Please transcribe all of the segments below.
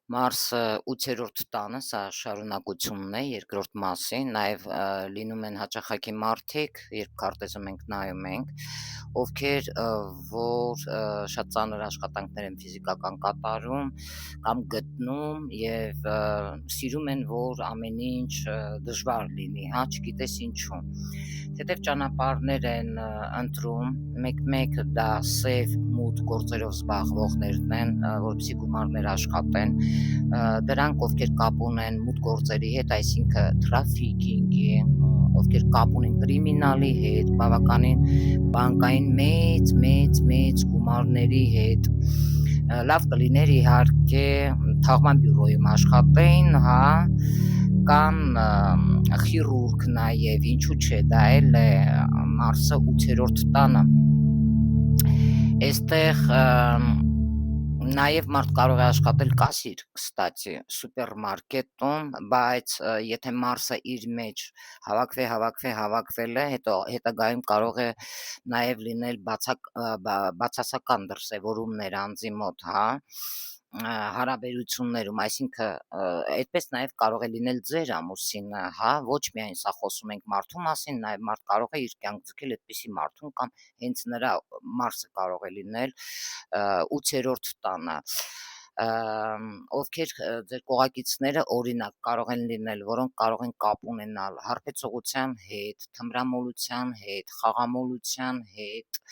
Մարսը 8-րդ տանը, սա շարունակությունն է երկրորդ մասի, նաև լինում են հաճախակի մարդիկ, երբ քարտեզում ենք նայում ենք, ովքեր որ շատ ծանր աշխատանքներ են ֆիզիկական կատարում կամ գտնում եւ սիրում են, որ ամեն ինչ դժվար լինի, հա, չգիտես ինչու։ Թեթև ճանապարհներ են ընտրում, մեկ-մեկ դա սև մութ գործերով զբաղվողներն են, որպեսզի գումարներ աշխատեն, դրանք ովքեր կապ ունեն մութ գործերի հետ, այսինքն թրաֆիքինգի, ովքեր կապ ունեն կրիմինալի հետ, բավականին բանկային մեծ գումարների հետ, լավ կլիներ իհարկե թաղման բյուրոյում աշխատեին, հա, կամ խիրուրգ նաև, ինչու՞ չէ, դա էլ է Մարսը 8-րդ տանը։ Այստեղ նաև մարդ կարող է աշխատել կասիր, կստացի, սուպերմարկետում, բայց եթե Մարսը իր մեջ հավաքվել է, հետագայում կարող է նաև լինել բացասական դրսևորումներ անձի մոտ, հա, հարաբերություններում, այսինքն այդպես նաև կարող է լինել ձեր ամուսինը, հա, ոչ միայն սա խոսում ենք մարդու մասին, նաև մարդ կարող է իր կյանք ձգել այդպիսի մարդուն կամ հենց նրա Մարսը կարող է լինել 8-րդ տանը, ովքեր ձեր կողակիցները օրինակ կարող են լինել, որոնք կարող են կապ ունենալ հարբեցողության հետ, թմրամոլության հետ, խաղամոլության հետ,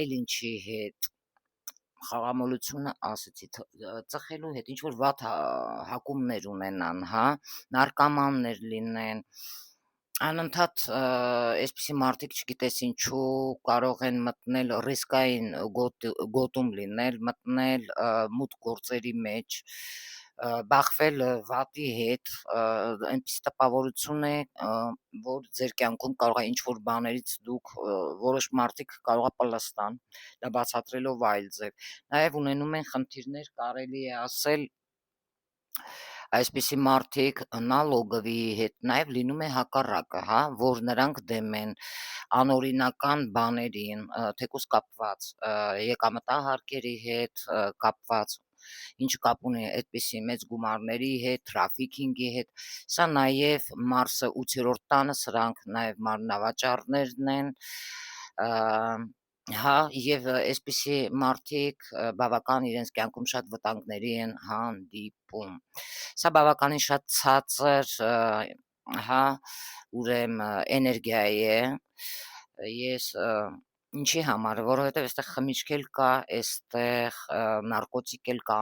էլ ինչի հետ, խաղամոլությունը ասեցի, ծխելու հետ, ինչ որ վատ հակումներ ունենան, հա, նարկոմաններ լինեն, անընդհատ այսպիսի մարդիկ չգիտես ինչու կարող են մտնել ռիսկային գոտում լինել, մտնել մութ գործերի մեջ, բախվել վատի հետ, այնպիսի տպավորություն է, որ ձեր կյանքում կարող է ինչ-որ բաներից դուք որոշ մարդիկ կարող է պլստան, դա բացատրելով այլ ձև, նաև ունենում են խնդիրներ, կարելի է ասել, այսպիսի մարդիկ նալոգովի հետ նաև լինում է հակառակը, հա, որ նրանք դեմ են անօրինական բաներին, թեկուզ կապված եկամտահարկերի հետ կապված, ինչ կապ ունի այդպիսի մեծ գումարների հետ, թրաֆիքինգի հետ, սա նաև Մարսը 8-րդ տանը, սրանք նաև մարմնավաճառներն են, հա, եւ այսպիսի մարդիկ բավական իրենց կյանքում շատ վտանգների են հանդիպում։ Սա բավականին շատ ցածր, հա, ուրեմն էներգիա է, ես ինչի համար, որովհետև այստեղ խմիչք էլ կա, այստեղ նարկոտիկ էլ կա,